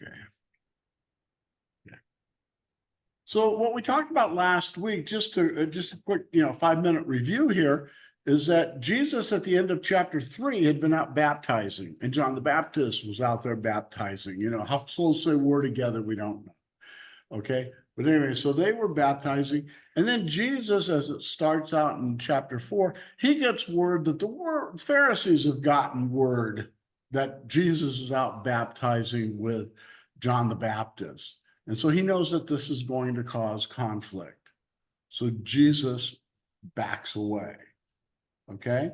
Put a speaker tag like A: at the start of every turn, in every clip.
A: Okay. So what we talked about last week, just a quick, 5-minute review here, is that Jesus at the end of chapter 3 had been out baptizing, and John the Baptist was out there baptizing. How close they were together, we don't know. Okay. But anyway, so they were baptizing. And then Jesus, as it starts out in chapter 4, he gets word that the Pharisees have gotten word that Jesus is out baptizing with John the Baptist. And so he knows that this is going to cause conflict. So Jesus backs away. Okay.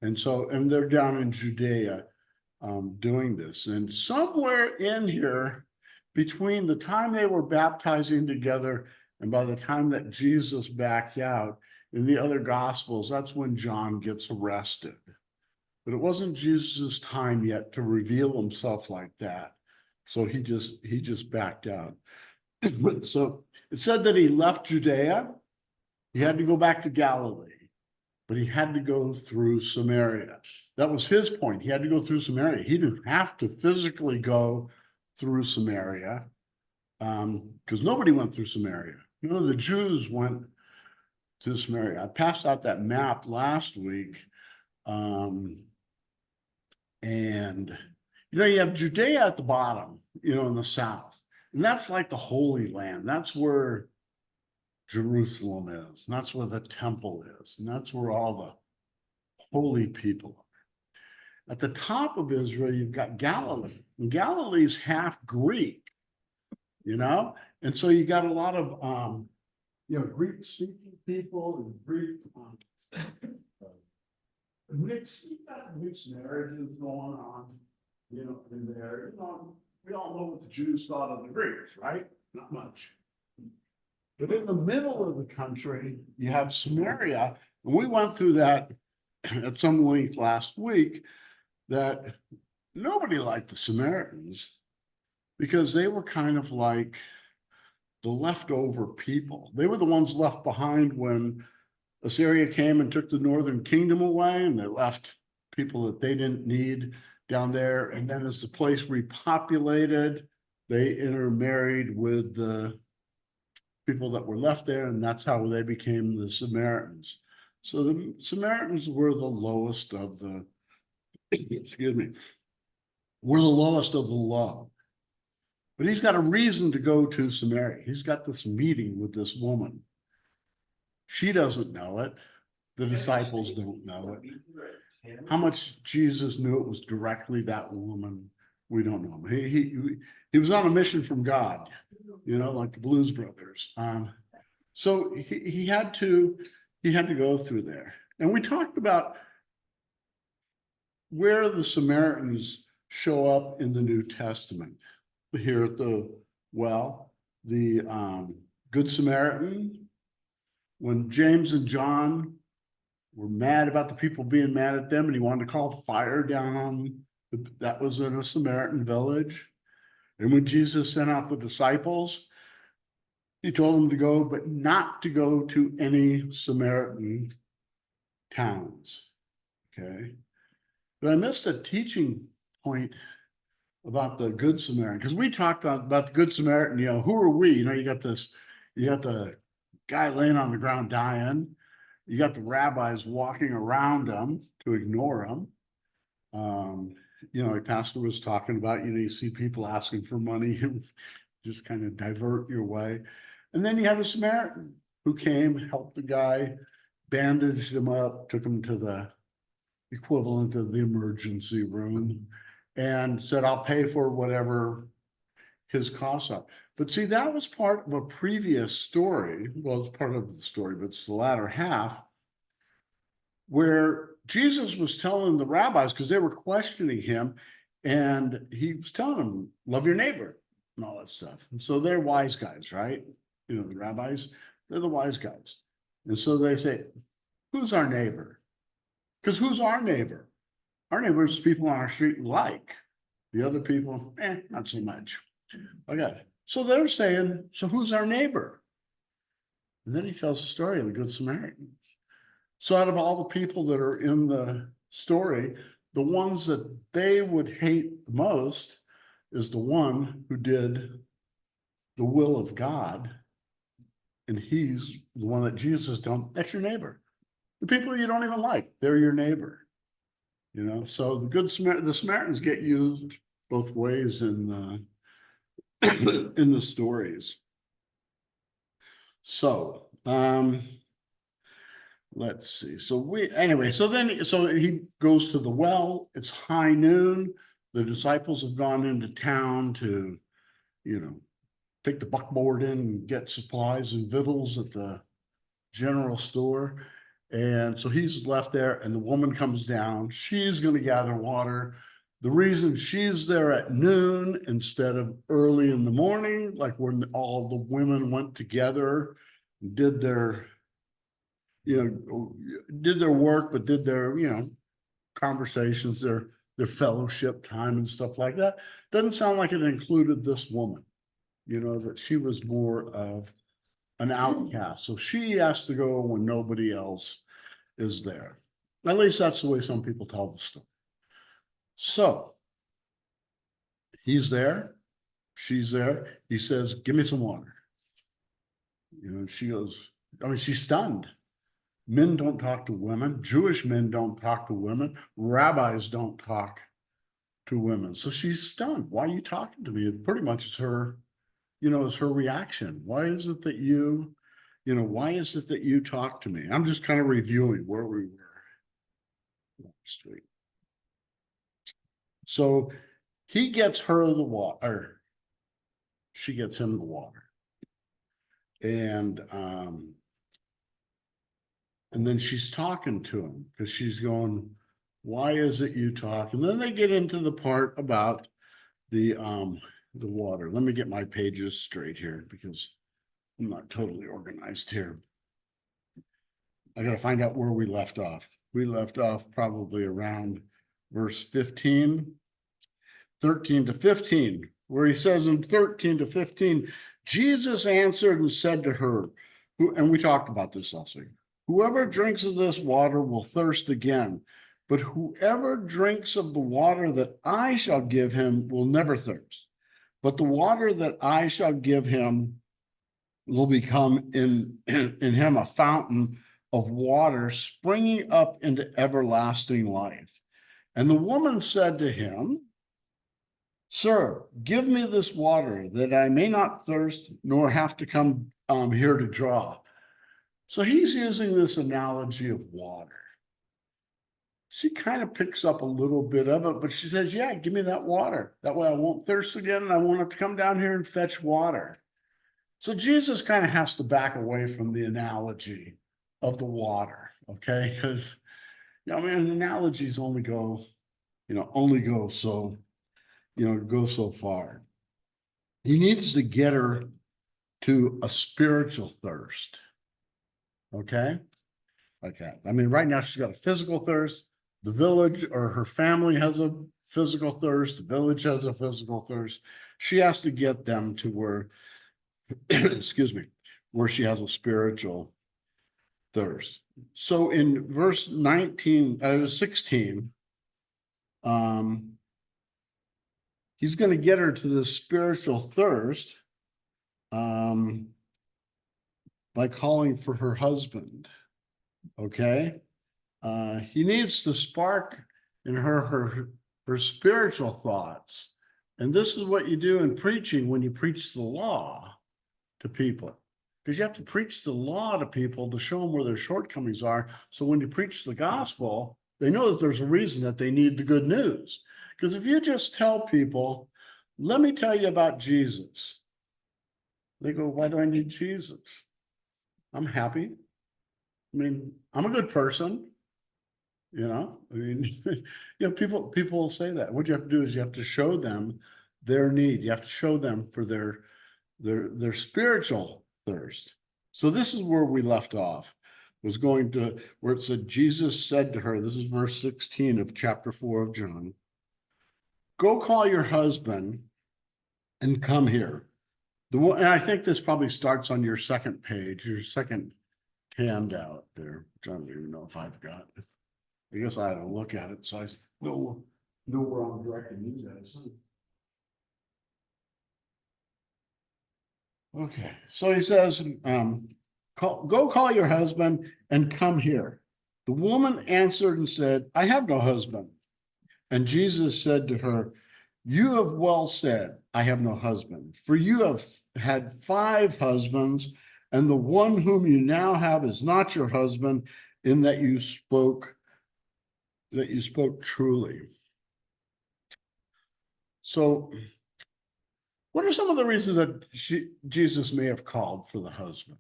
A: And they're down in Judea doing this. And somewhere in here, between the time they were baptizing together and by the time that Jesus backed out, in the other gospels, that's when John gets arrested. But it wasn't Jesus's time yet to reveal himself like that. So he just backed out. So it said that he left Judea. He had to go back to Galilee, but he had to go through Samaria. That was his point. He had to go through Samaria. He didn't have to physically go through Samaria, because nobody went through Samaria. The Jews went to Samaria. I passed out that map last week. And you have Judea at the bottom, in the south. And that's like the Holy Land. That's where Jerusalem is. And that's where the temple is. And that's where all the holy people are. At the top of Israel, you've got Galilee. And Galilee's half Greek, and so you got a lot of Greek-speaking people and Greek mixed narratives going on, in there. We all know what the Jews thought of the Greeks, right? Not much. But in the middle of the country, you have Samaria, and we went through that at some length last week, that nobody liked the Samaritans because they were kind of like the leftover people. They were the ones left behind when Assyria came and took the northern kingdom away, and they left people that they didn't need down there. And then as the place repopulated, they intermarried with the people that were left there, and that's how they became the Samaritans. So the Samaritans were the lowest of the, were the lowest of the low. But he's got a reason to go to Samaria. He's got this meeting with this woman. She doesn't know it. The disciples don't know it. How much Jesus knew it was directly that woman, we don't know. He was on a mission from God, like the Blues Brothers. So he had to go through there. And we talked about where the Samaritans show up in the New Testament. Here at the Good Samaritan, when James and John were mad about the people being mad at them, and he wanted to call fire down on them, that was in a Samaritan village. And when Jesus sent out the disciples, he told them to go, but not to go to any Samaritan towns. Okay. But I missed a teaching point about the Good Samaritan, because we talked about the Good Samaritan, who are we? You got the guy laying on the ground dying. You got the rabbis walking around him to ignore him. A pastor was talking about, you see people asking for money and just kind of divert your way. And then you have a Samaritan who came, helped the guy, bandaged him up, took him to the equivalent of the emergency room, and said, I'll pay for whatever his costs are. But see, that was part of a previous story. Well, it's part of the story, but it's the latter half, where Jesus was telling the rabbis, because they were questioning him, and he was telling them, love your neighbor and all that stuff. And so they're wise guys, right? The rabbis, they're the wise guys. And so they say, who's our neighbor? Because who's our neighbor? Our neighbors, people on our street like. The other people, not so much. Okay. So they're saying, so who's our neighbor? And then he tells the story of the Good Samaritan. So out of all the people that are in the story, the ones that they would hate the most is the one who did the will of God, and he's the one that Jesus don't. That's your neighbor. The people you don't even like, they're your neighbor. So the Samaritans get used both ways in in the stories. So let's see. So he goes to the well. It's high noon. The disciples have gone into town to, take the buckboard in and get supplies and victuals at the general store. And so he's left there, and the woman comes down. She's going to gather water. The reason she's there at noon instead of early in the morning, like when all the women went together and did their work, but did their, conversations, their fellowship time and stuff like that. Doesn't sound like it included this woman, that she was more of an outcast. So she has to go when nobody else is there. At least that's the way some people tell the story. So he's there, she's there. He says, "Give me some water." She goes, she's stunned. Men don't talk to women. Jewish men don't talk to women. Rabbis don't talk to women. So she's stunned. "Why are you talking to me?" It pretty much is her, is her reaction. Why is it that you talk to me? I'm just kind of reviewing where we were last week. So he gets her the water, or she gets him the water. And then she's talking to him because she's going, "Why is it you talk?" And then they get into the part about the water. Let me get my pages straight here because I'm not totally organized here. I got to find out where we left off. We left off probably around verse 13 to 15, where he says in 13 to 15, Jesus answered and said to her, and we talked about this last week, "Whoever drinks of this water will thirst again, but whoever drinks of the water that I shall give him will never thirst. But the water that I shall give him will become in him a fountain of water springing up into everlasting life." And the woman said to him, "Sir, give me this water that I may not thirst nor have to come here to draw." So he's using this analogy of water. She kind of picks up a little bit of it, but she says, "Yeah, give me that water. That way I won't thirst again and I won't have to come down here and fetch water." So Jesus kind of has to back away from the analogy of the water, okay? Because, analogies only go so, go so far. He needs to get her to a spiritual thirst, okay? Right now she's got a physical thirst. The village or her family has a physical thirst. The village has a physical thirst. She has to get them to where, excuse me, where she has a spiritual thirst. So in verse 16, he's going to get her to this spiritual thirst by calling for her husband. Okay. He needs to spark in her spiritual thoughts. And this is what you do in preaching when you preach the law to people. Because you have to preach the law to people to show them where their shortcomings are. So when you preach the gospel, they know that there's a reason that they need the good news. Because if you just tell people, "Let me tell you about Jesus," they go, "Why do I need Jesus? I'm happy. I'm a good person." People will say that. What you have to do is you have to show them their need. You have to show them for their spiritual thirst. So this is where we left off, was going to where it said, Jesus said to her, this is verse 16 of chapter 4 of John, "Go call your husband and come here." And I think this probably starts on your second page, your second handout there, which I don't even know if I've got. I guess I had to look at it so I know where I'm directing you guys. Okay, so he says, go call your husband and come here. The woman answered and said, I have no husband. And Jesus said to her, you have well said, I have no husband, for you have had 5 husbands, and the one whom you now have is not your husband, in that you spoke truly. So what are some of the reasons that Jesus may have called for the husband?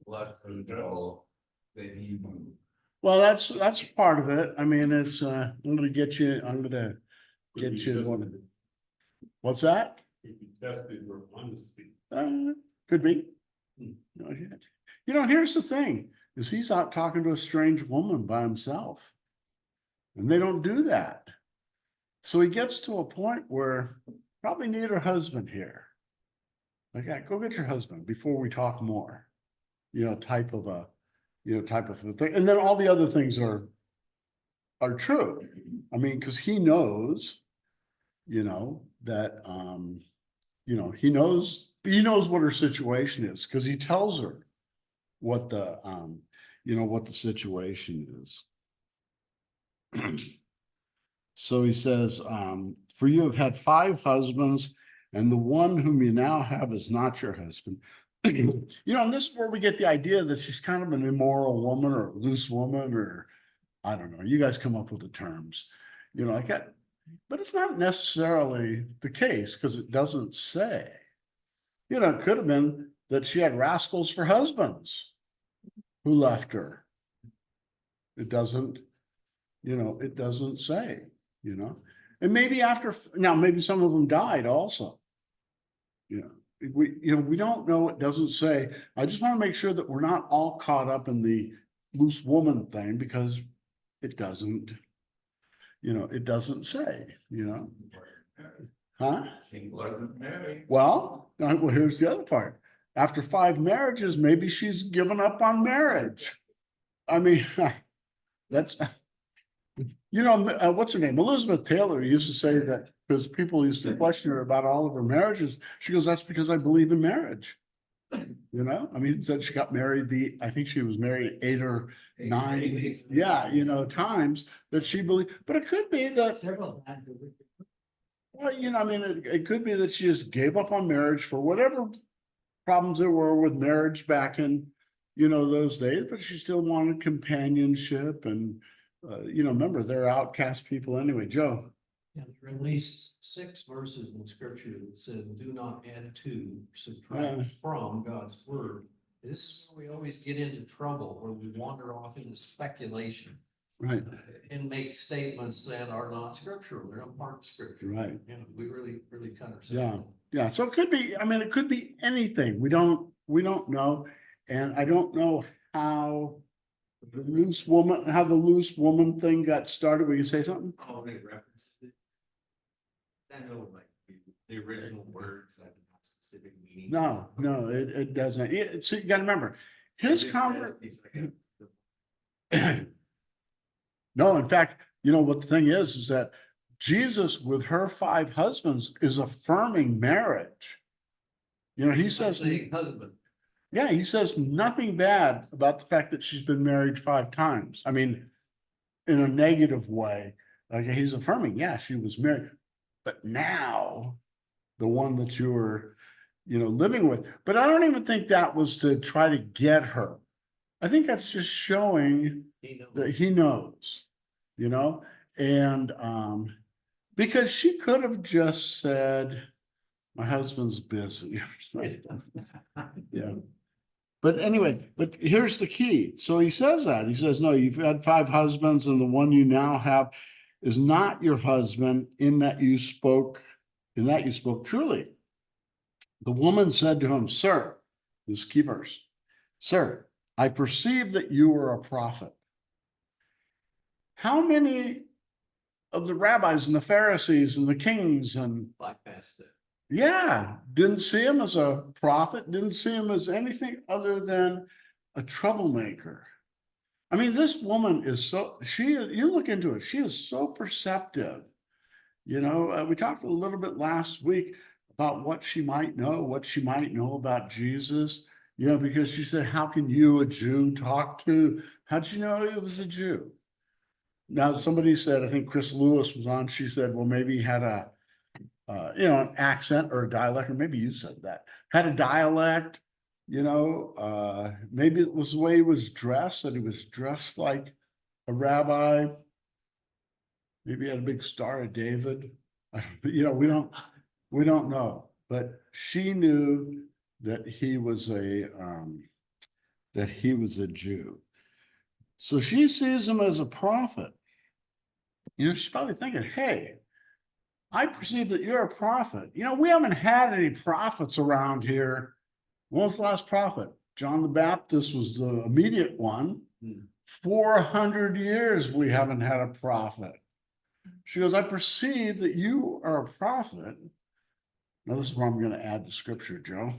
B: Let them know that he.
A: Well, that's part of it. I mean, it's I'm gonna get you one. What's that?
B: If you tested your honesty.
A: Could be. Here's the thing, is he's out talking to a strange woman by himself. And they don't do that. So he gets to a point where probably need her husband here. Like, yeah, go get your husband before we talk more. Type of a thing. And then all the other things are true. I mean, because he knows, that he knows what her situation is, because he tells her what the situation is. So he says, for you have had 5 husbands, and the one whom you now have is not your husband. And this is where we get the idea that she's kind of an immoral woman or a loose woman, or I don't know, you guys come up with the terms, like that. But it's not necessarily the case, because it doesn't say. It could have been that she had rascals for husbands who left her. It doesn't say, and maybe maybe some of them died also. We don't know. It doesn't say. I just want to make sure that we're not all caught up in the loose woman thing, because it doesn't say, huh? Well, here's the other part. After 5 marriages, maybe she's given up on marriage. I mean, that's, what's her name? Elizabeth Taylor used to say that, because people used to question her about all of her marriages. She goes, that's because I believe in marriage. I mean, that she got married, I think she was married 8 or 9, times that she believed. But it could be that, well, I mean, it could be that she just gave up on marriage for whatever problems there were with marriage back in, those days, but she still wanted companionship. And, remember, they're outcast people anyway. Joe?
C: Yeah, there are at least 6 verses in scripture that said, do not add to, subtract from God's word. This is where we always get into trouble, where we wander off into speculation.
A: Right.
C: And make statements that are not scriptural. They're not part of scripture.
A: Right.
C: We really cut ourselves.
A: Yeah. Yeah. So it could be, it could be anything. We don't know. And I don't know how the loose woman thing got started. Will you say something?
B: Oh, they referenced it. I know, like the original words that have specific meaning.
A: No, it doesn't. So you gotta remember, his conversation. No, in fact, what the thing is that Jesus, with her 5 husbands, is affirming marriage. He says,
C: husband.
A: Yeah, he says nothing bad about the fact that she's been married 5 times. I mean, in a negative way. Okay, he's affirming, yeah, she was married, but now the one that you were, living with. But I don't even think that was to try to get her. I think that's just showing that he knows, and because she could have just said, my husband's busy. Yeah. But anyway, but here's the key. So he says that. He says, no, you've had 5 husbands, and the one you now have is not your husband, in that you spoke truly. The woman said to him, sir, this is key verse, sir, I perceive that you are a prophet. How many of the rabbis and the Pharisees and the kings and
C: bypassed it?
A: Yeah, didn't see him as a prophet, didn't see him as anything other than a troublemaker. I mean, this woman is you look into it, she is so perceptive. We talked a little bit last week about what she might know about Jesus. You know, because she said, how can you, a Jew, how'd you know he was a Jew? Now, somebody said, I think Chris Lewis was on, she said, well, maybe he had an accent or a dialect, or maybe you said that, had a dialect, maybe it was the way he was dressed, that he was dressed like a rabbi. Maybe he had a big Star of David. We don't know, but she knew that he was a Jew. So she sees him as a prophet. She's probably thinking, hey, I perceive that you're a prophet. We haven't had any prophets around here. When was the last prophet? John the Baptist was the immediate one. 400 years we haven't had a prophet. She goes, I perceive that you are a prophet. Now, this is where I'm going to add the scripture, Joe.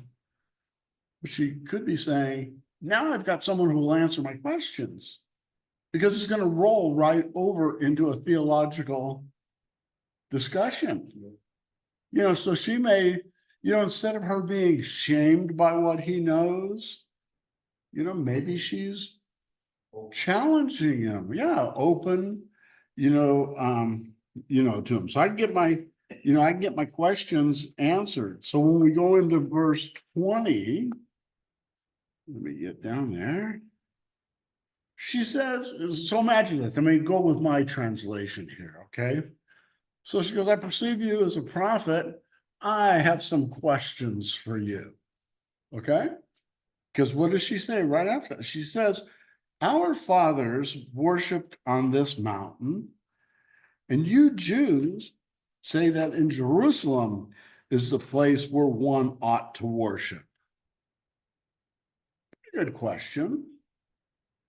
A: But she could be saying, now I've got someone who will answer my questions, because it's going to roll right over into a theological discussion. So she may, instead of her being shamed by what he knows, maybe she's challenging him. Yeah, open, to him. So I can get my questions answered. So when we go into verse 20, let me get down there. She says, so imagine this. Go with my translation here, okay? So she goes, I perceive you as a prophet. I have some questions for you, okay? Because what does she say right after? She says, our fathers worshiped on this mountain, and you Jews say that in Jerusalem is the place where one ought to worship. Good question.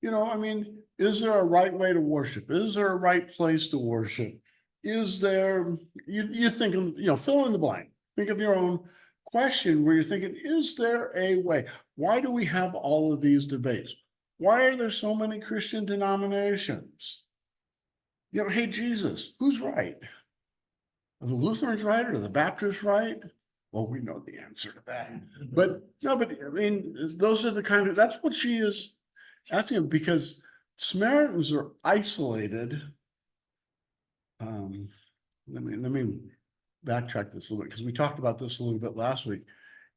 A: Is there a right way to worship? Is there a right place to worship? Is there, you think, fill in the blank. Think of your own question where you're thinking, is there a way? Why do we have all of these debates? Why are there so many Christian denominations? Hey, Jesus, who's right? Are the Lutherans right, or the Baptists right? Well, we know the answer to that. But no, those are that's what she is asking, because Samaritans are isolated. Let me backtrack this a little bit, because we talked about this a little bit last week.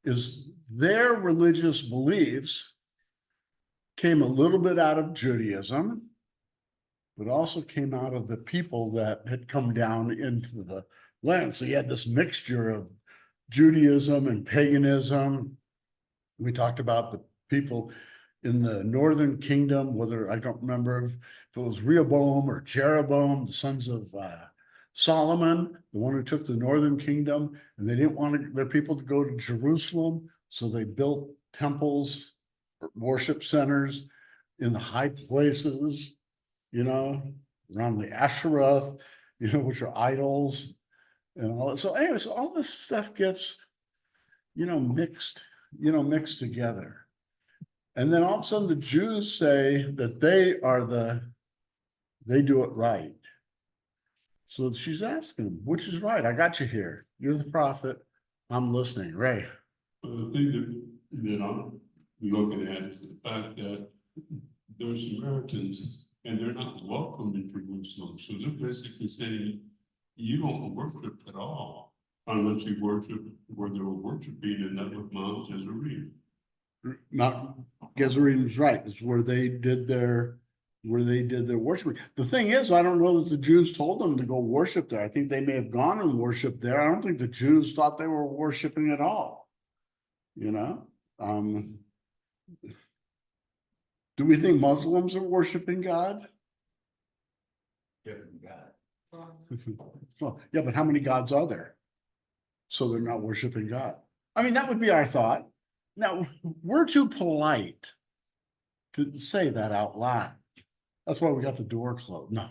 A: Is their religious beliefs came a little bit out of Judaism, but also came out of the people that had come down into the land. So you had this mixture of Judaism and paganism. We talked about the people in the northern kingdom, whether, I don't remember if it was Rehoboam or Jeroboam, the sons of Solomon, the one who took the northern kingdom, and they didn't want their people to go to Jerusalem, so they built temples, worship centers in the high places, around the Asheroth, which are idols and all that. So anyway, so all this stuff gets, mixed together. And then all of a sudden the Jews say that they do it right. So she's asking him, which is right? I got you here. You're the prophet. I'm listening. Ray.
D: The thing that I'm looking at is the fact that they're Samaritans and they're not welcome in Jerusalem. So they're basically saying, you don't worship at all unless you worship where they were worshiping, and that was Mount Jezreel.
A: Not Gezerim's right. It's where they did their worship. The thing is, I don't know that the Jews told them to go worship there. I think they may have gone and worshiped there. I don't think the Jews thought they were worshiping at all. Do we think Muslims are worshiping God?
B: Different God.
A: Well, yeah, but how many gods are there? So they're not worshiping God. That would be our thought. Now, we're too polite to say that out loud. That's why we got the door closed. No,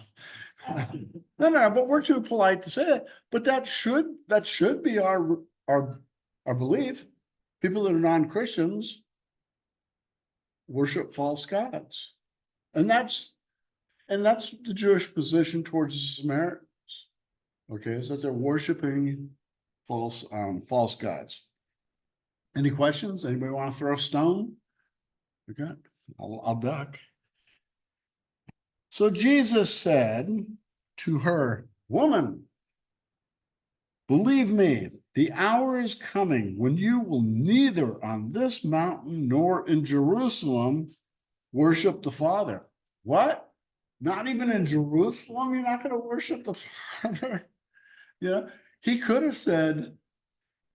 A: but we're too polite to say it. But that should be our belief. People that are non-Christians worship false gods, and that's the Jewish position towards the Samaritans. Okay, is that they're worshiping false gods. Any questions? Anybody want to throw a stone? Okay, I'll duck. So Jesus said to her, "Woman, believe me, the hour is coming when you will neither on this mountain nor in Jerusalem worship the Father." What? Not even in Jerusalem, you're not going to worship the Father? Yeah, he could have said,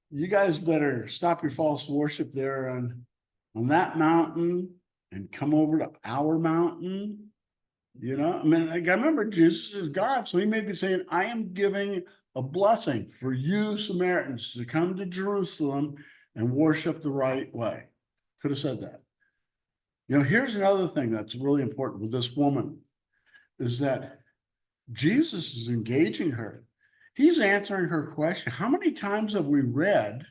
A: "You guys better stop your false worship there on that mountain and come over to our mountain." You know, I mean, like, I remember Jesus is God, so he may be saying, "I am giving a blessing for you Samaritans to come to Jerusalem and worship the right way." Could have said that. You know, here's another thing that's really important with this woman is that Jesus is engaging her. He's answering her question. How many times have we read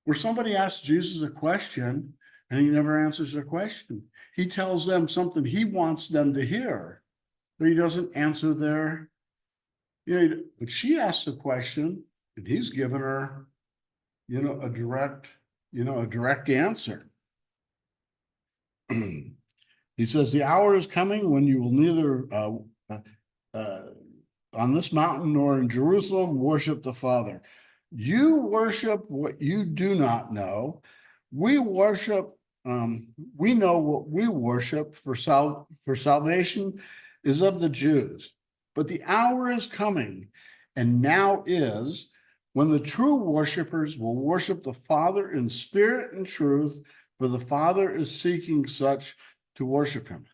A: where somebody asks Jesus a question and he never answers their question? He tells them something he wants them to hear, but he doesn't answer their, but she asked a question and he's given her, a direct answer. He says, "The hour is coming when you will neither on this mountain nor in Jerusalem worship the Father. You worship what you do not know. We worship, we know what we worship, for salvation is of the Jews. But the hour is coming, and now is, when the true worshipers will worship the Father in spirit and truth, for the Father is seeking such to worship him."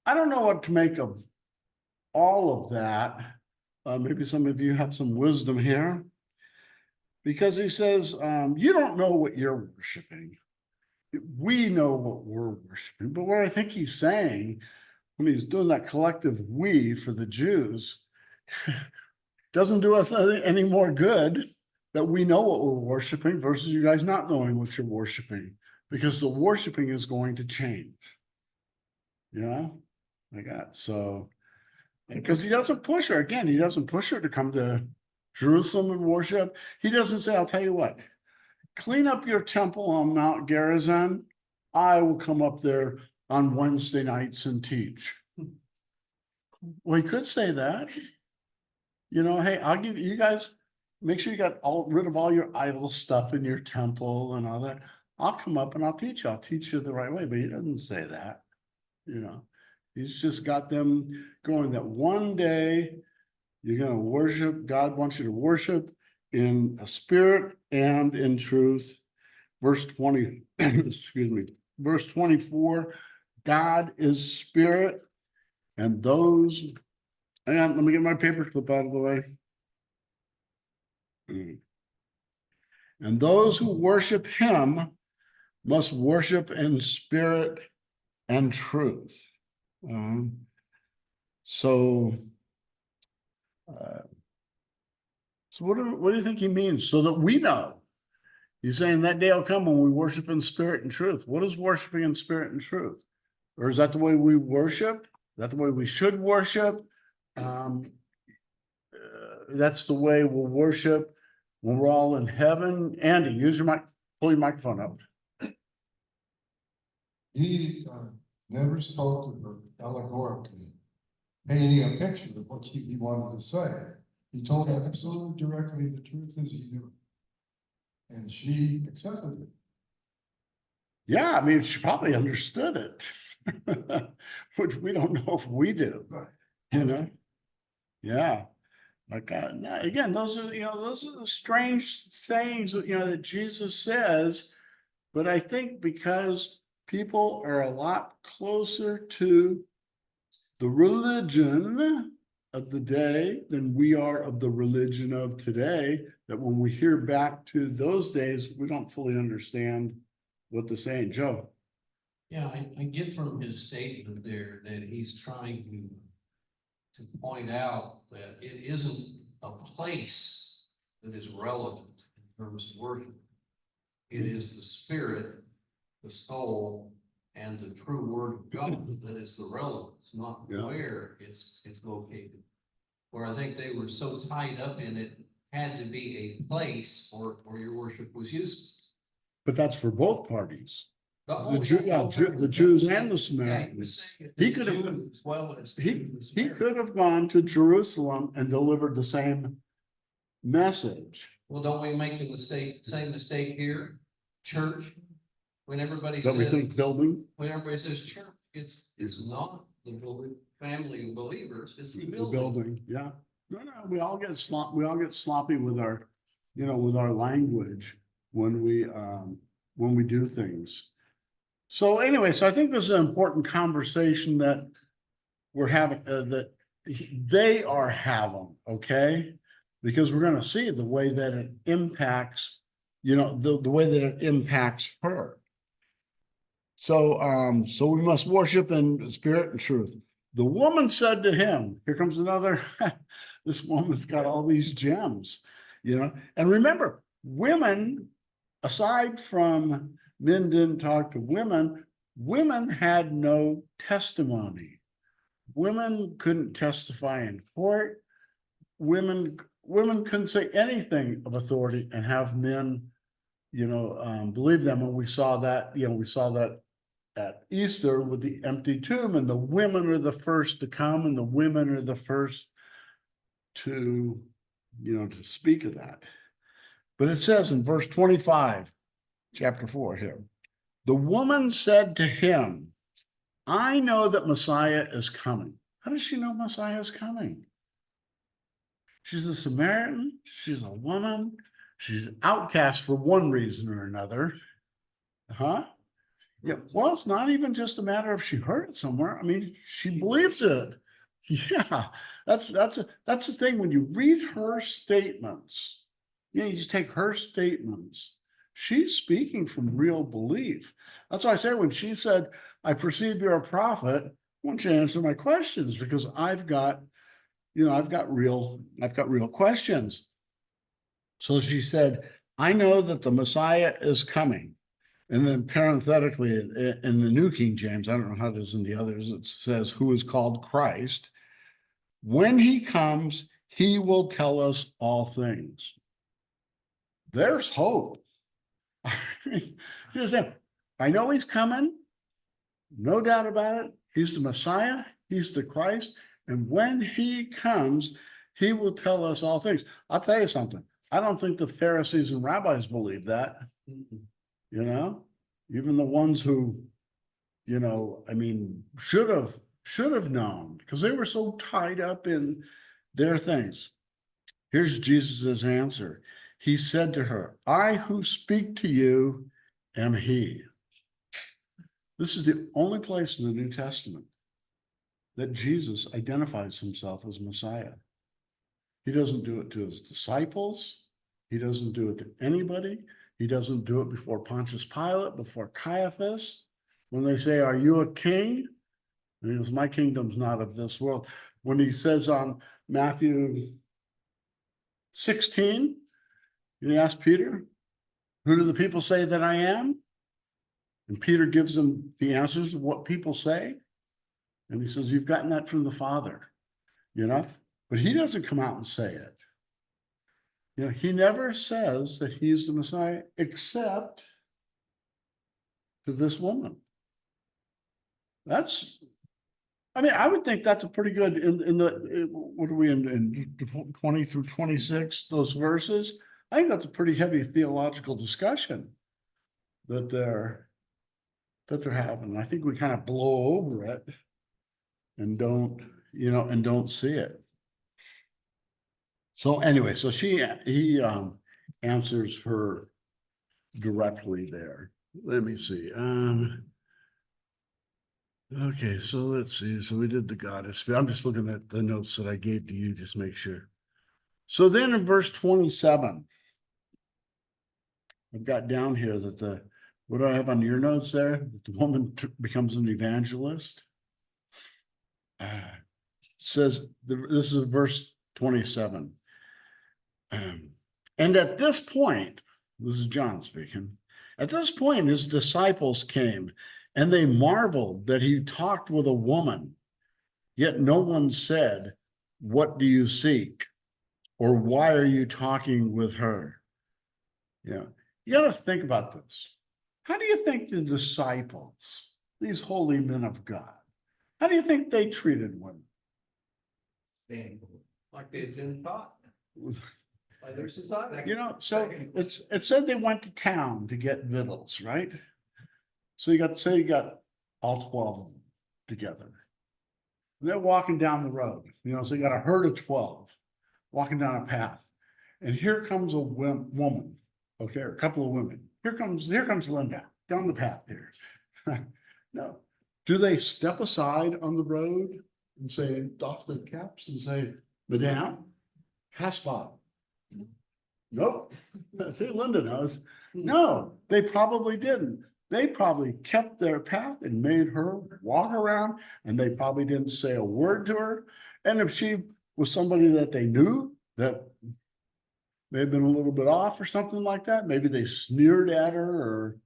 A: I don't know what to make of all of that. Maybe some of you have some wisdom here, because he says, "You don't know what you're worshiping. We know what we're worshiping." But what I think he's saying when he's doing that collective "we" for the Jews, doesn't do us any more good that we know what we're worshiping versus you guys not knowing what you're worshiping, because the worshiping is going to change. So, because he doesn't push her, again, he doesn't push her to come to Jerusalem and worship. He doesn't say, "I'll tell you what, clean up your temple on Mount Gerizim. I will come up there on Wednesday nights and teach." Well, he could say that. Hey, I'll give you guys, make sure you got rid of all your idol stuff in your temple and all that. I'll come up and I'll teach you the right way. But he doesn't say that. He's just got them going that one day you're going to worship. God wants you to worship in a spirit and in truth. Verse 20, excuse me, verse 24, God is spirit, and those, and let me get my paperclip out of the way. And those who worship him must worship in spirit and truth. So what do you think he means? So that we know. He's saying that day will come when we worship in spirit and truth. What is worshiping in spirit and truth? Or is that the way we worship? Is that the way we should worship? That's the way we'll worship when we're all in heaven. Andy, pull your microphone up.
E: He never spoke to her allegorically, painting a picture of what he wanted to say. He told her absolutely directly, the truth as he knew it. And she accepted it.
A: Yeah, I mean, she probably understood it, which we don't know if we do, Yeah. Like, again, those are the strange sayings, that Jesus says, but I think because people are a lot closer to the religion of the day than we are of the religion of today, that when we hear back to those days, we don't fully understand what they're saying. Joe?
C: Yeah, I get from his statement there that he's trying to point out that it isn't a place that is relevant in terms of worship. It is the spirit, the soul, and the true word of God that is the relevance, not where it's located. Where I think they were so tied up in it, had to be a place or your worship was useless.
A: But that's for both parties.
C: Oh,
A: The Jew, yeah, the Jews and the
C: Yeah, he
A: Samaritans.
C: was saying
A: He
C: the
A: could have-
C: Jews as well as to
A: He,
C: the
A: he
C: Samaritans.
A: could have gone to Jerusalem and delivered the same message.
C: Well, don't we make the mistake, same mistake here, church? When everybody
A: That we
C: says,
A: think building,
C: when everybody says church, it's not the family of believers, it's the
A: the
C: building.
A: building, yeah. No, we all get sloppy with our, with our language when we do things. So anyway, so I think this is an important conversation that we're having, that they are having, okay? Because we're gonna see the way that it impacts, the way that it impacts her. So we must worship in spirit and truth. The woman said to him, here comes another, this woman's got all these gems, and remember, women, aside from men didn't talk to women, women had no testimony. Women couldn't testify in court. Women couldn't say anything of authority and have men, believe them. And we saw that at Easter with the empty tomb, and the women are the first to come, and the women are the first to, to speak of that. But it says in verse 25, chapter 4 here, the woman said to him, I know that Messiah is coming. How does she know Messiah is coming? She's a Samaritan. She's a woman. She's outcast for one reason or another. Huh? Yeah. Well, it's not even just a matter of she heard it somewhere. I mean, she believes it. Yeah. That's the thing. When you read her statements, you just take her statements. She's speaking from real belief. That's why I say when she said, I perceive you're a prophet, I want you to answer my questions because I've got real questions. So she said, I know that the Messiah is coming. And then parenthetically in the New King James, I don't know how it is in the others, it says, who is called Christ. When he comes, he will tell us all things. There's hope. I know he's coming. No doubt about it. He's the Messiah. He's the Christ. And when he comes, he will tell us all things. I'll tell you something. I don't think the Pharisees and rabbis believe that. Even the ones who, should have known because they were so tied up in their things. Here's Jesus's answer. He said to her, I who speak to you am he. This is the only place in the New Testament that Jesus identifies himself as Messiah. He doesn't do it to his disciples. He doesn't do it to anybody. He doesn't do it before Pontius Pilate, before Caiaphas. When they say, are you a king? And he goes, my kingdom's not of this world. When he says on Matthew 16, he asks Peter, who do the people say that I am? And Peter gives him the answers of what people say. And he says, you've gotten that from the Father, but he doesn't come out and say it. He never says that he's the Messiah except to this woman. I would think that's a pretty good what are we in 20 through 26, those verses. I think that's a pretty heavy theological discussion that they're having. I think we kind of blow over it and don't see it. So anyway, so he answers her directly there. Let me see. Okay, so let's see. So we did the goddess. I'm just looking at the notes that I gave to you, just make sure. So then in verse 27, I've got down here that what do I have on your notes there? That the woman becomes an evangelist. Says, this is verse 27. And at this point, this is John speaking, at this point, his disciples came and they marveled that he talked with a woman, yet no one said, what do you seek? Or why are you talking with her? Yeah, you got to think about this. How do you think the disciples, these holy men of God, how do you think they treated women?
C: Like they've been taught by their society.
A: You know, so it said they went to town to get victuals, right? So you got all 12 of them together. And they're walking down the road, you know, so you got a herd of 12 walking down a path. And here comes a woman, okay, or a couple of women. Here comes Linda down the path here. No, do they step aside on the road and say, doff their caps and say, Madame, pass by? Nope. See, Linda knows. No, they probably didn't. They probably kept their path and made her walk around, and they probably didn't say a word to her. And if she was somebody that they knew that may have been a little bit off or something like that, maybe they sneered at her or,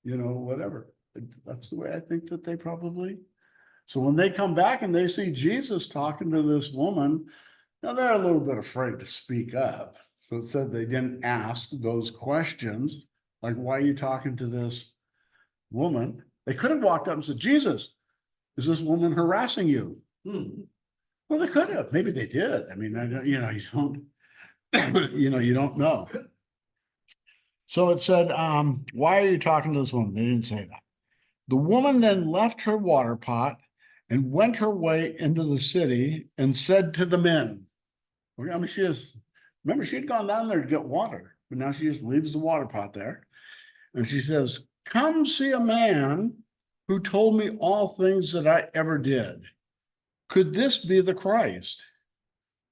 A: you know, whatever. That's the way I think that they probably. So when they come back and they see Jesus talking to this woman, now they're a little bit afraid to speak up. So it said they didn't ask those questions, like, why are you talking to this woman? They could have walked up and said, Jesus, is this woman harassing you? Well, they could have. Maybe they did. I mean, I don't, you know, you don't, you don't know. So it said, why are you talking to this woman? They didn't say that. The woman then left her water pot and went her way into the city and said to the men, I mean, remember, she had gone down there to get water, but now she just leaves the water pot there. And she says, come see a man who told me all things that I ever did. Could this be the Christ?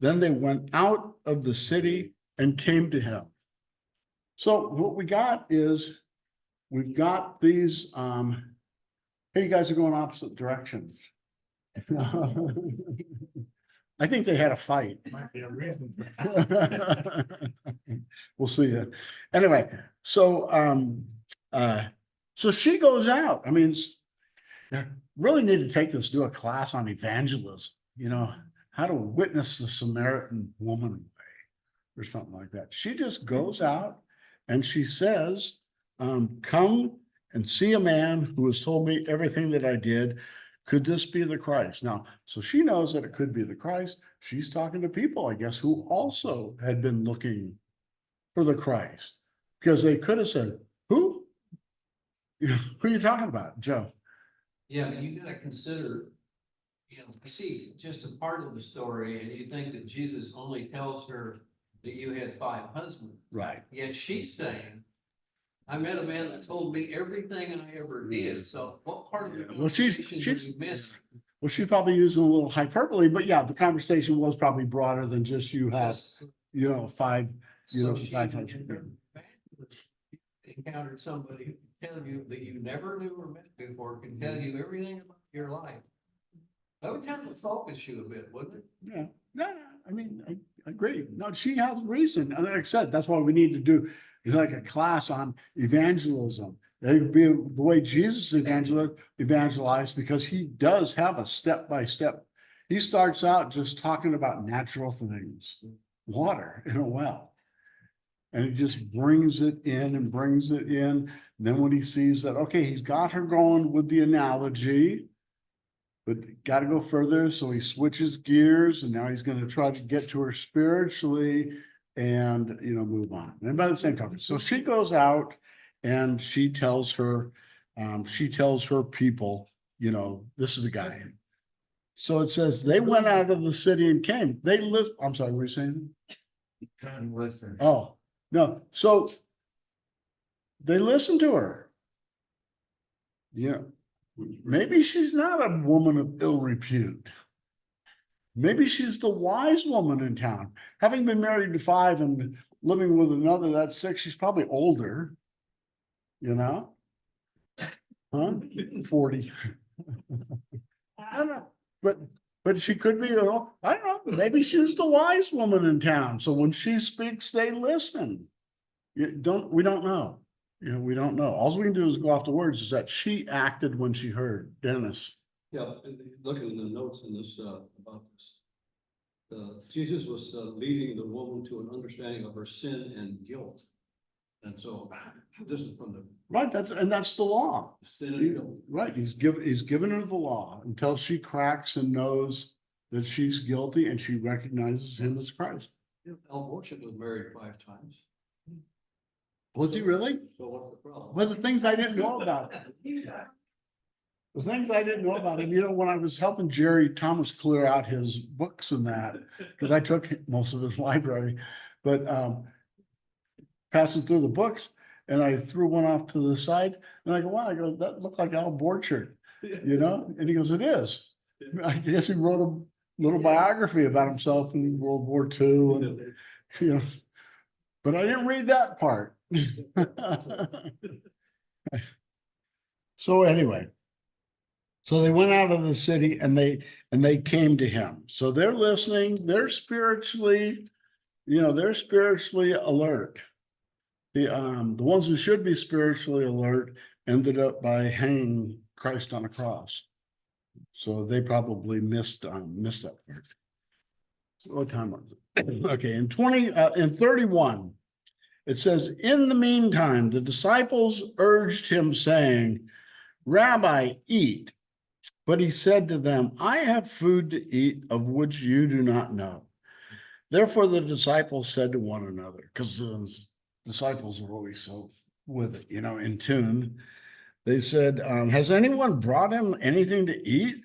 A: Then they went out of the city and came to him. So what we got is, we've got these, hey, you guys are going opposite directions. I think they had a fight.
E: Might be a reason for that.
A: We'll see you. Anyway, so so she goes out. I mean, really need to take this, do a class on evangelism, you know, how to witness the Samaritan woman way or something like that. She just goes out and she says, come and see a man who has told me everything that I did. Could this be the Christ? Now, so she knows that it could be the Christ. She's talking to people, I guess, who also had been looking for the Christ, because they could have said, who? Who are you talking about, Joe?
C: Yeah, but you gotta consider, you know, I see just a part of the story and you think that Jesus only tells her that you had 5 husbands.
A: Right.
C: Yet she's saying, I met a man that told me everything I ever did. So what part of the
A: Well, she's
C: conversation did you miss?
A: well, she's probably using a little hyperbole, but yeah, the conversation was probably broader than just you have,
C: Just-
A: you know, 5, you
C: So
A: know,
C: she
A: 5 husbands.
C: encountered somebody who can tell you that you never knew or met before, can tell you everything about your life. That would tend to focus you a bit, wouldn't it?
A: Yeah, no, I mean, I agree. No, she has reason. And like I said, that's why we need to do like a class on evangelism. It would be the way Jesus evangelized, because he does have a step-by-step. He starts out just talking about natural things, water in a well. And he just brings it in and brings it in. And then when he sees that, okay, he's got her going with the analogy, but got to go further. So he switches gears and now he's going to try to get to her spiritually and, you know, move on. And by the same token, so she goes out and she tells her people, you know, this is the guy. So it says they went out of the city and came. They lived, I'm sorry, what were you saying?
B: Trying to listen.
A: Oh, no. So they listened to her. Yeah. Maybe she's not a woman of ill repute. Maybe she's the wise woman in town. Having been married to 5 and living with another, that's 6, she's probably older. You know? Huh? 40. I don't know. But she could be, you know, I don't know. Maybe she's the wise woman in town. So when she speaks, they listen. We don't know. You know, we don't know. All we can do is go off the words, is that she acted when she heard. Dennis.
F: Yeah, looking at the notes in this, about this,
C: Jesus was leading the woman to an understanding of her sin and guilt. And so this is from the
A: Right, that's the law.
C: sin and guilt.
A: Right, he's given her the law until she cracks and knows that she's guilty and she recognizes him as Christ.
C: Al Borchardt was married 5 times.
A: Was he really?
C: So what's the problem?
A: Well, the things I didn't know about. The things I didn't know about him, when I was helping Jerry Thomas clear out his books and that, because I took most of his library, but passing through the books, and I threw one off to the side, and I go, wow, that looked like Al Borchardt, and he goes, it is. I guess he wrote a little biography about himself in World War II, and, but I didn't read that part. So anyway. So they went out of the city and they came to him. So they're listening, they're spiritually alert. The ones who should be spiritually alert ended up by hanging Christ on a cross. So they probably missed that part. So what time was it? Okay, in 31, it says, in the meantime, the disciples urged him, saying, Rabbi, eat. But he said to them, I have food to eat of which you do not know. Therefore, the disciples said to one another, because the disciples were always so with it, in tune. They said, has anyone brought him anything to eat?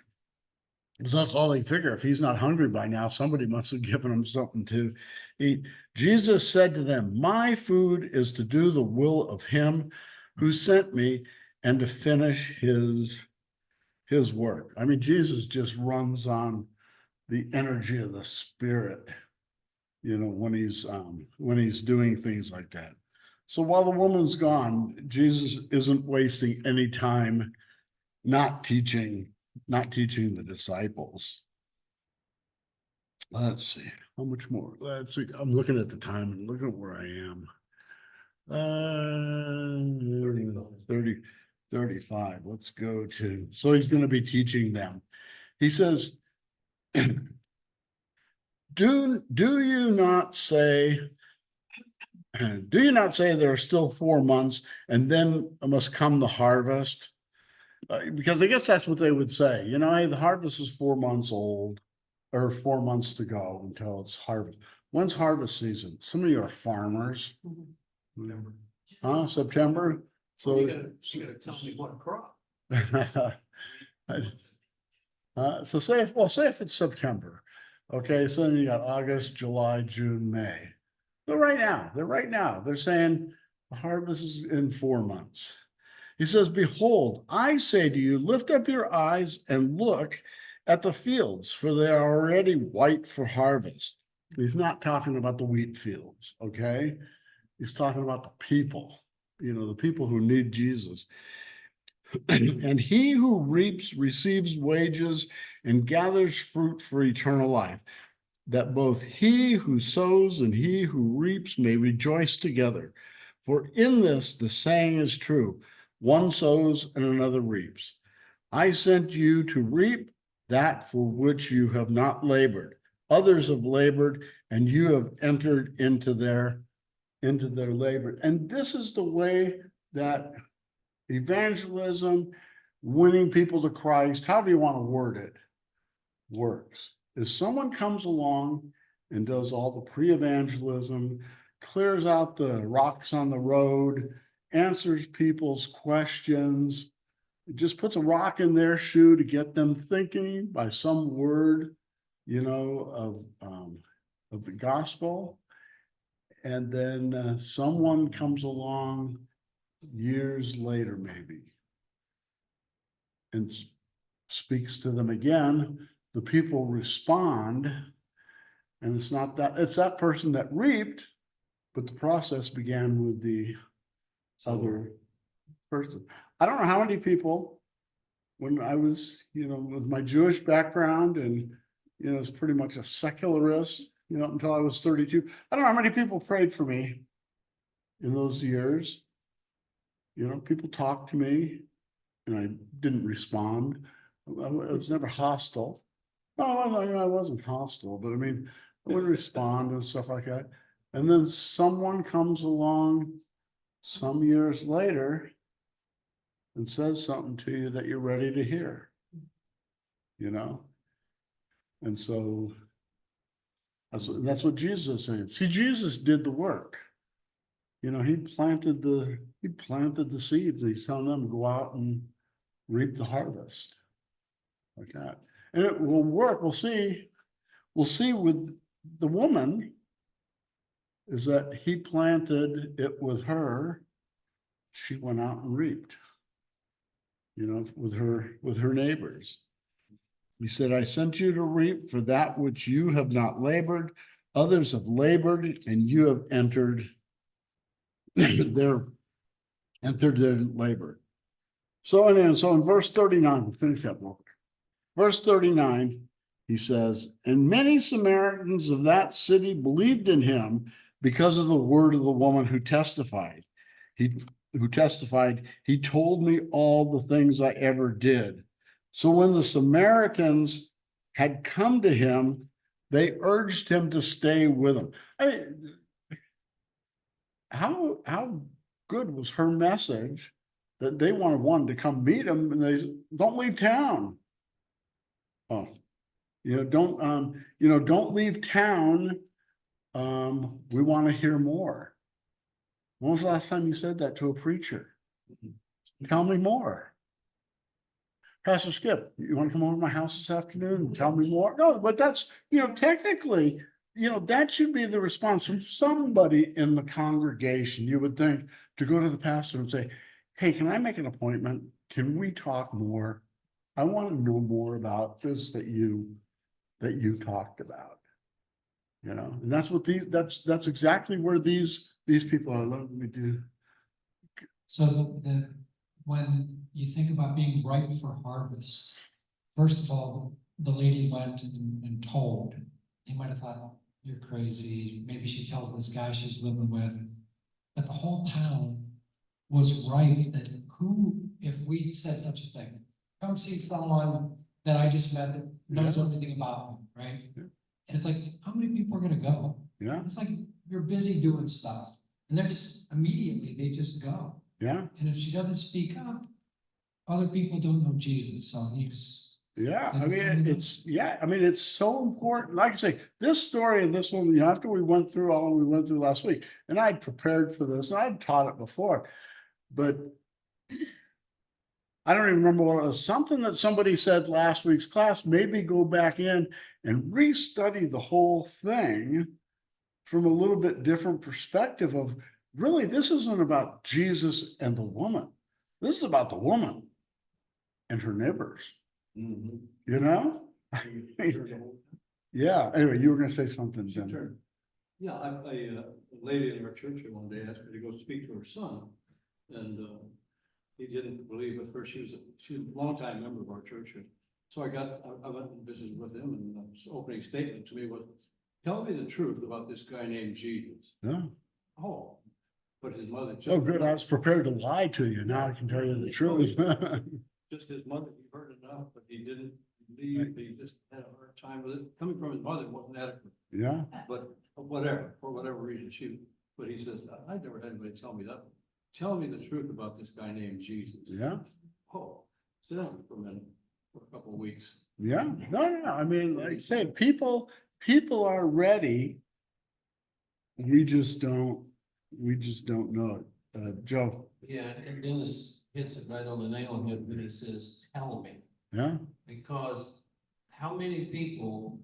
A: Because that's all they figure. If he's not hungry by now, somebody must have given him something to eat. Jesus said to them, my food is to do the will of him who sent me and to finish his work. I mean, Jesus just runs on the energy of the Spirit, when he's doing things like that. So while the woman's gone, Jesus isn't wasting any time not teaching the disciples. Let's see, how much more? Let's see, I'm looking at the time and looking at where I am. 35, let's go to, so he's going to be teaching them. He says, do you not say there are still 4 months and then must come the harvest? Because I guess that's what they would say, hey, the harvest is 4 months old or 4 months to go until it's harvest. When's harvest season? Some of you are farmers. September? So
C: You gotta tell me what crop.
A: So say if it's September, okay, so then you got August, July, June, May. But right now, they're saying the harvest is in 4 months. He says, behold, I say to you, lift up your eyes and look at the fields, for they are already white for harvest. He's not talking about the wheat fields, okay? He's talking about the people, the people who need Jesus. And he who reaps receives wages and gathers fruit for eternal life, that both he who sows and he who reaps may rejoice together. For in this the saying is true, one sows and another reaps. I sent you to reap that for which you have not labored. Others have labored, and you have entered into their labor. And this is the way that evangelism, winning people to Christ, however you want to word it, works. If someone comes along and does all the pre-evangelism, clears out the rocks on the road, answers people's questions, just puts a rock in their shoe to get them thinking by some word, of the gospel. And then someone comes along years later, maybe, and speaks to them again. The people respond, and it's that person that reaped, but the process began with the other person. I don't know how many people, when I was, with my Jewish background and, was pretty much a secularist, until I was 32. I don't know how many people prayed for me in those years. People talked to me and I didn't respond. I was never hostile. Oh, I wasn't hostile, but I mean, I wouldn't respond and stuff like that. And then someone comes along some years later and says something to you that you're ready to hear, you know? And so that's what Jesus is saying. See, Jesus did the work. You know, he planted the seeds. He's telling them, go out and reap the harvest. Like that. And it will work. We'll see with the woman is that he planted it with her. She went out and reaped, you know, with her neighbors. He said, I sent you to reap for that which you have not labored. Others have labored and you have entered their labor. So in verse 39, we'll finish up. Verse 39, he says, and many Samaritans of that city believed in him because of the word of the woman who testified. He told me all the things I ever did. So when the Samaritans had come to him, they urged him to stay with them. How good was her message that they wanted to come meet him, and they said, don't leave town. Oh, don't leave town. We want to hear more. When was the last time you said that to a preacher? Tell me more. Pastor Skip, you want to come over to my house this afternoon and tell me more? No, but that's, technically, that should be the response from somebody in the congregation. You would think to go to the pastor and say, hey, can I make an appointment? Can we talk more? I want to know more about this that you talked about. And that's what that's exactly where these people are. Let me do.
F: So when you think about being ripe for harvest, first of all, the lady went and told. They might have thought, oh, you're crazy. Maybe she tells this guy she's living with. But the whole town was ripe that if we said such a thing, come see someone that I just met that knows everything about me, right?
A: Yeah.
F: And it's like, how many people are gonna go?
A: Yeah,
F: It's like you're busy doing stuff. And they're just immediately they just go.
A: yeah,
F: And if she doesn't speak up, other people don't know Jesus. So
A: yeah. It's so important. Like I say, this story of this woman, after we went through all we went through last week, and I'd prepared for this, and I'd taught it before, but I don't even remember what it was. Something that somebody said last week's class. Maybe go back in and restudy the whole thing from a little bit different perspective of really, this isn't about Jesus and the woman. This is about the woman and her neighbors, Yeah. Anyway, you were going to say something, Jen.
G: Sure. Yeah, a lady in our church one day asked me to go speak to her son, and he didn't believe at first. She was a longtime member of our church. So I went and visited with him, and his opening statement to me was, tell me the truth about this guy named Jesus.
A: Yeah.
G: Oh, but his mother.
A: Oh, good. I was prepared to lie to you. Now I can tell you the truth.
G: Just his mother, he heard enough, but he didn't believe. He just had a hard time with it. Coming from his mother wasn't adequate.
A: Yeah.
G: But for whatever reason, but he says, I've never had anybody tell me that. Tell me the truth about this guy named Jesus.
A: Yeah.
G: Oh, sit down for a minute, for a couple of weeks.
A: Yeah. No. I mean, like I say, people are ready. We just don't know it. Joe.
C: Yeah, and Dennis hits it right on the nail on it when he says, tell me.
A: Yeah.
C: Because how many people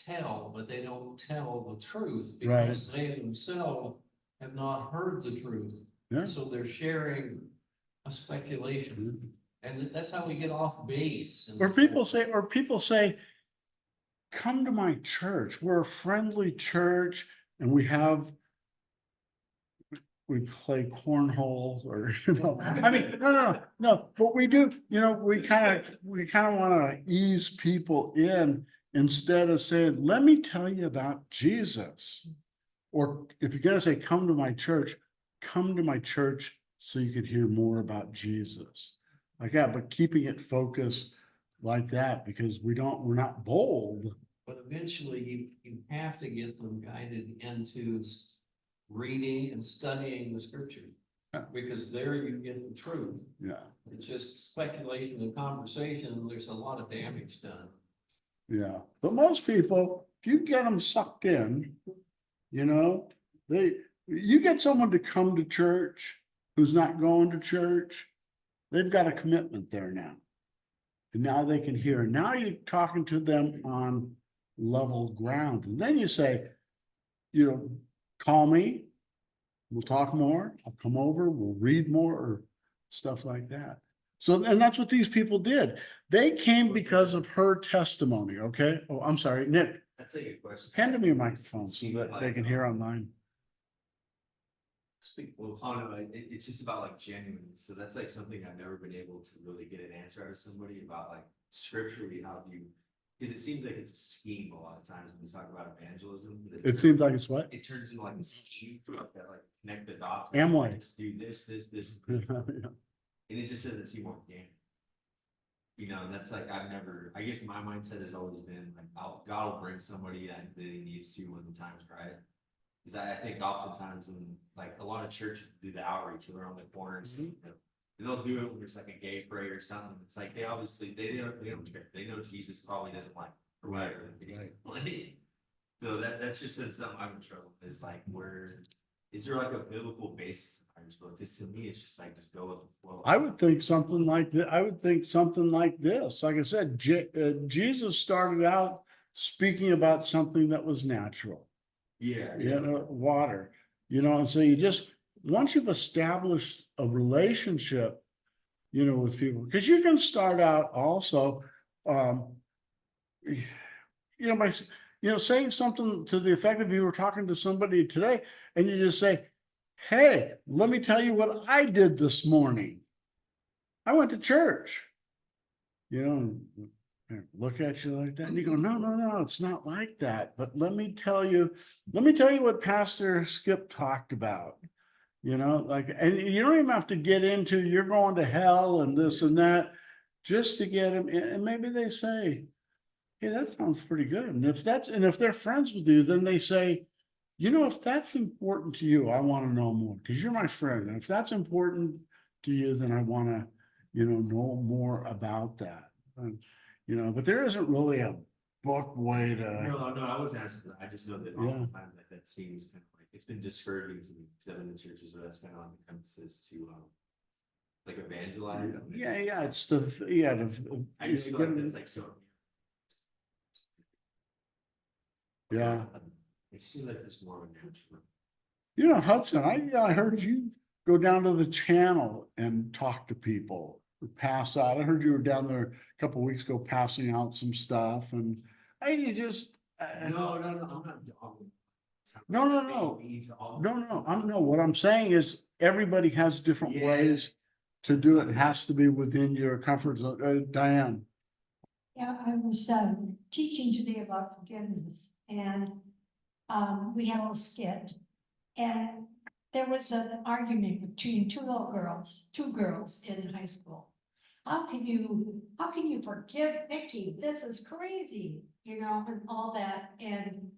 C: tell, but they don't tell the truth
A: Right.
C: because they themselves have not heard the truth.
A: Yeah.
C: So they're sharing a speculation. And that's how we get off base.
A: Or people say, come to my church. We're a friendly church and we play cornhole or, I mean, no, but we do, we kind of want to ease people in instead of saying, let me tell you about Jesus. Or if you're going to say, come to my church so you could hear more about Jesus. Like that, but keeping it focused like that because we're not bold.
C: But eventually you have to get them guided into reading and studying the scripture.
A: Yeah.
C: Because there you get the truth.
A: Yeah,
C: It's just speculation and conversation, and there's a lot of damage done.
A: yeah. But most people, if you get them sucked in, you know, you get someone to come to church who's not going to church, they've got a commitment there now. And now they can hear. Now you're talking to them on level ground. And then you say, you know, call me. We'll talk more. I'll come over. We'll read more or stuff like that. So, and that's what these people did. They came because of her testimony. Okay. Oh, I'm sorry, Nick.
B: That's a good question.
A: Hand me a microphone so that they can hear online.
C: Speak.
B: Well, oh no, it's just about like genuineness. So that's like something I've never been able to really get an answer out of somebody about, like scripturally, how do you, because it seems like it's a scheme a lot of times when we talk about evangelism.
A: It seems like it's what?
B: It turns into like a scheme that like connect the dots.
A: Amway.
B: Just do this.
A: Yeah.
B: And it just doesn't seem organic. You know, and that's like, I guess my mindset has always been like, God will bring somebody that he needs to when the time's right. Because I think oftentimes when like a lot of churches do the outreach, they're on the corners, you know, and they'll do it when there's like a gay parade or something. It's like, they obviously, they don't care. They know Jesus probably doesn't like or whatever. So that's just been something I'm in trouble with, is like, is there like a biblical basis in this book? Because to me, it's just like, just go with the flow.
A: I would think something like that. I would think something like this. Like I said, Jesus started out speaking about something that was natural.
B: Yeah.
A: You know, water, you know, and so you just, once you've established a relationship, you know, with people, because you can start out also, you know, by, you know, saying something to the effect of, you were talking to somebody today and you just say, hey, let me tell you what I did this morning. I went to church, you know, and look at you like that and you go, no, it's not like that. But let me tell you what Pastor Skip talked about, you know, like, and you don't even have to get into, you're going to hell and this and that, just to get them. And maybe they say, hey, that sounds pretty good. And if they're friends with you, then they say, you know, if that's important to you, I want to know more because you're my friend. And if that's important to you, then I want to, you know more about that. You know, but there isn't really a book way to.
B: No, I wasn't asking that. I just know that
A: Yeah.
B: oftentimes that seems kind of like, it's been discouraging to me because I've been in churches where that's kind of on the emphasis to like evangelize.
A: Yeah, it's
B: I just feel like that's like so.
A: Yeah.
B: It seems like there's more of a natural.
A: You know, Hudson, I heard you go down to the channel and talk to people, pass out. I heard you were down there a couple of weeks ago passing out some stuff, and you just
B: No, I'm not.
A: no. What I'm saying is everybody has different
B: Yeah.
A: ways to do it. It has to be within your comfort zone. Diane.
H: Yeah, I was teaching today about forgiveness, and we had a little skit. And there was an argument between two girls in high school. How can you forgive Vicky? This is crazy, you know, and all that. And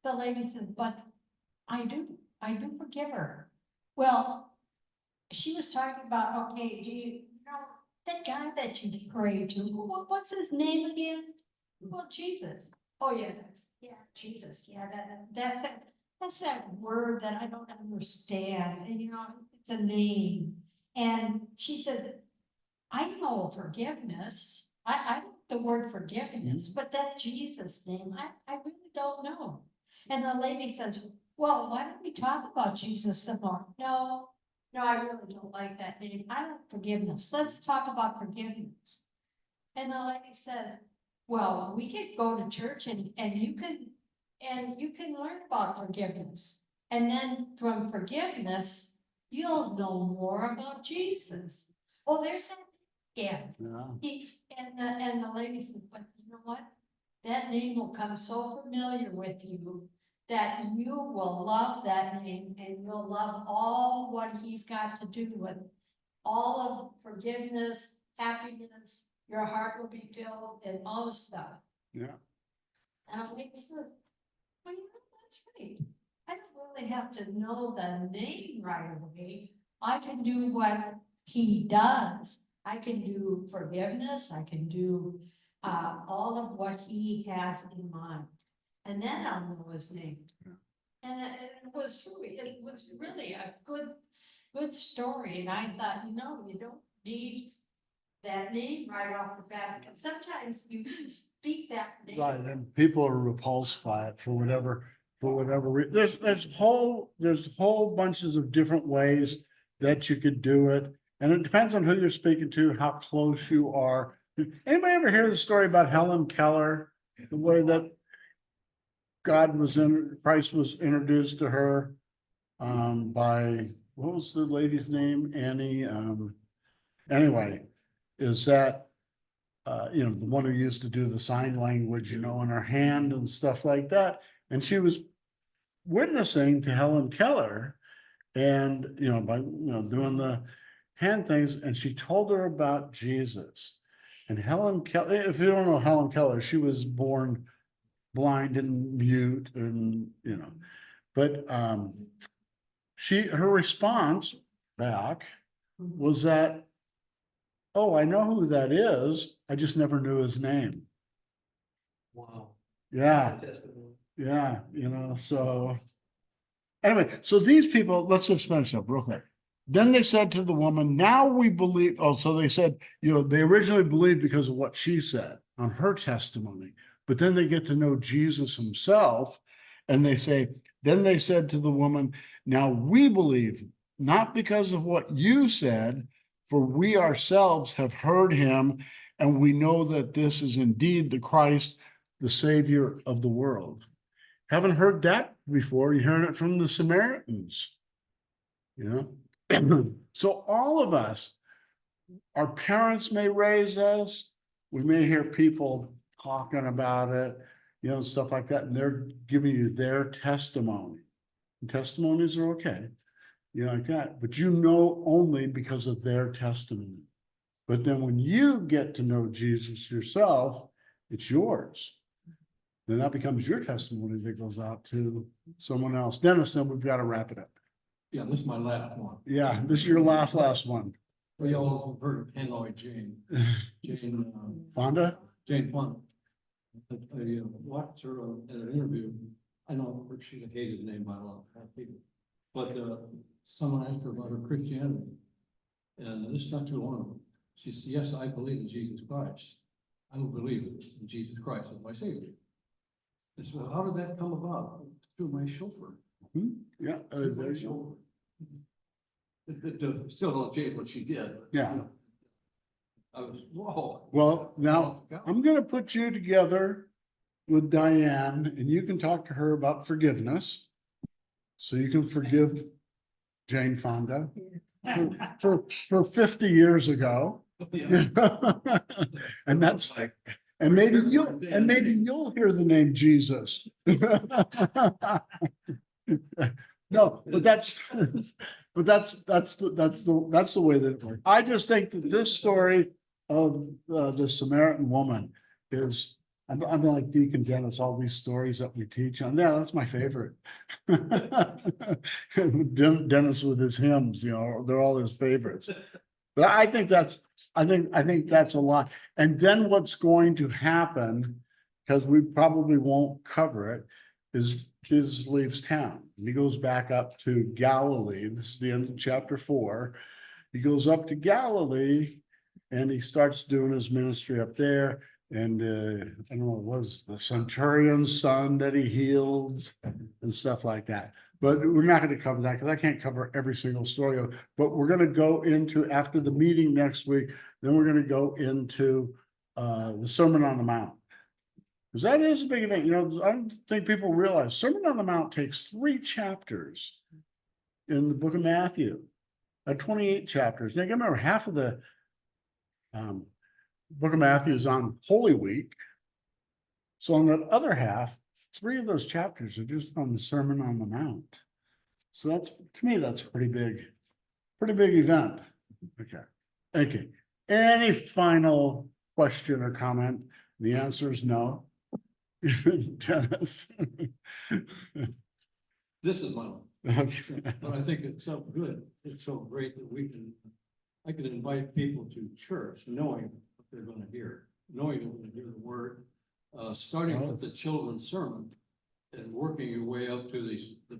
H: the lady said, but I do forgive her. Well, she was talking about, okay, do you know that guy that you prayed to? What's his name again? Well, Jesus. Oh yeah, Jesus. Yeah, that's that word that I don't understand. And you know, it's a name. And she said, I know forgiveness. I know the word forgiveness, but that Jesus name, I really don't know. And the lady says, well, why don't we talk about Jesus some more? No, I really don't like that name. I like forgiveness. Let's talk about forgiveness. And the lady says, well, we could go to church and you can learn about forgiveness. And then from forgiveness, you'll know more about Jesus. Oh, there's that again.
A: Yeah.
H: And the lady said, but you know what? That name will come so familiar with you that you will love that name and you'll love all what he's got to do with all of forgiveness, happiness, your heart will be filled and all this stuff.
A: Yeah.
H: And we said, well, you know, that's right. I don't really have to know the name right away. I can do what he does. I can do forgiveness. I can do all of what he has in mind. And then I'll know his name.
A: Yeah.
H: And it was really a good story. And I thought, you know, you don't need that name right off the bat, because sometimes you speak that name.
A: Right, and people are repulsed by it for whatever, there's whole bunches of different ways that you could do it. And it depends on who you're speaking to, how close you are. Anybody ever hear the story about Helen Keller? The way that Christ was introduced to her by, what was the lady's name? Annie, anyway, is that you know, the one who used to do the sign language, you know, in her hand and stuff like that. And she was witnessing to Helen Keller and, you know, by, you know, doing the hand things. And she told her about Jesus. And Helen Keller, if you don't know Helen Keller, she was born blind and mute and, you know, but her response back was that, oh, I know who that is. I just never knew his name.
C: Wow.
A: Yeah,
C: Testimony.
A: yeah, you know, so. Anyway, so these people, let's just finish up real quick. Then they said to the woman, now we believe, oh, so they said, you know, they originally believed because of what she said on her testimony, but then they get to know Jesus himself. And they say, then they said to the woman, now we believe, not because of what you said, for we ourselves have heard him, and we know that this is indeed the Christ, the Savior of the world. Haven't heard that before. You're hearing it from the Samaritans. You know? So all of us, our parents may raise us. We may hear people talking about it, you know, stuff like that, and they're giving you their testimony. And testimonies are okay, you know, like that, but you know only because of their testimony. But then when you get to know Jesus yourself, it's yours. Then that becomes your testimony that goes out to someone else. Dennis, then we've got to wrap it up.
C: Yeah, this is my last one.
A: Yeah, this is your last one.
C: We all have heard of Hanoi Jane.
A: Fonda?
C: Jane Fonda. I watched her in an interview. I know she hated the name by a lot of people, but someone asked her about her Christianity, and this is not too long ago. She said, "Yes, I believe in Jesus Christ. I will believe in Jesus Christ as my Savior." I said, "Well, how did that come about?" Through my chauffeur.
A: Yeah,
C: Through my
A: there you go.
C: chauffeur. Still don't change what she did. But,
A: Yeah.
C: you know, I was, whoa.
A: Well, now
C: Oh,
A: I'm going to put you together with Diane, and you can talk to her about forgiveness. So you can forgive Jane Fonda for 50 years ago.
C: Yeah.
A: And that's,
C: like,
A: and maybe you'll hear the name Jesus. No, but that's the way that it works. I just think that this story of the Samaritan woman is, I'm like Deacon Dennis, all these stories that we teach on. Yeah, that's my favorite. Dennis with his hymns, you know, they're all his favorites. But I think that's a lot. And then what's going to happen, because we probably won't cover it, is Jesus leaves town. And he goes back up to Galilee. This is the end of chapter 4. He goes up to Galilee and he starts doing his ministry up there. And I don't know, it was the centurion's son that he healed and stuff like that. But we're not going to cover that because I can't cover every single story. But we're going to go into, after the meeting next week, then we're going to go into the Sermon on the Mount. Because that is a big event. You know, I don't think people realize Sermon on the Mount takes 3 chapters in the book of Matthew, 28 chapters. Now, you remember half of the book of Matthew is on Holy Week. So on that other half, 3 of those chapters are just on the Sermon on the Mount. So that's, to me, that's a pretty big event. Okay. Any final question or comment? The answer is no. Dennis?
G: This is my one.
A: Okay.
G: But I think it's so good, it's so great that I can invite people to church knowing what they're gonna hear, knowing they're gonna hear the word. Starting with the children's sermon and working your way up to the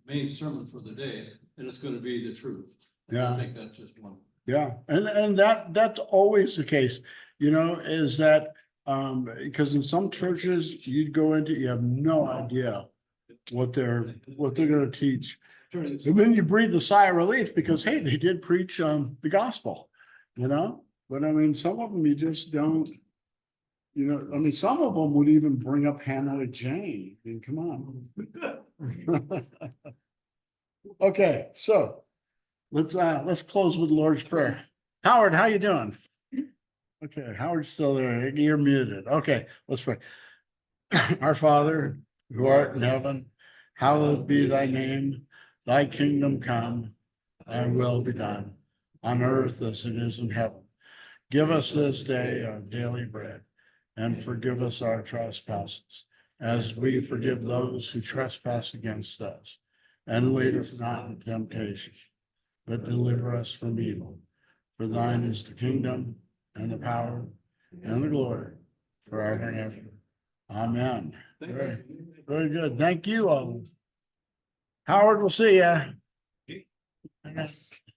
G: main sermon for the day, and it's gonna be the truth. And
A: Yeah.
G: I think that's just one.
A: Yeah, and that's always the case, is that, because in some churches you'd go into, you have no idea what they're gonna teach.
G: Turning this
A: And then you breathe a sigh of relief because, hey, they did preach, the gospel, but I mean, some of them you just don't, I mean, some of them would even bring up Hannah Jane. I mean, come on. Okay, so let's close with the Lord's Prayer. Howard, how you doing? Okay, Howard's still there. You're muted. Okay, let's pray. Our Father, who art in heaven, hallowed be thy name. Thy kingdom come, thy will be done on earth as it is in heaven. Give us this day our daily bread, and forgive us our trespasses, as we forgive those who trespass against us. And lead us not into temptation, but deliver us from evil. For thine is the kingdom, and the power, and the glory, forever and ever. Amen.
G: Thank
A: Very,
G: you.
A: very good. Thank you all. Howard, we'll see ya.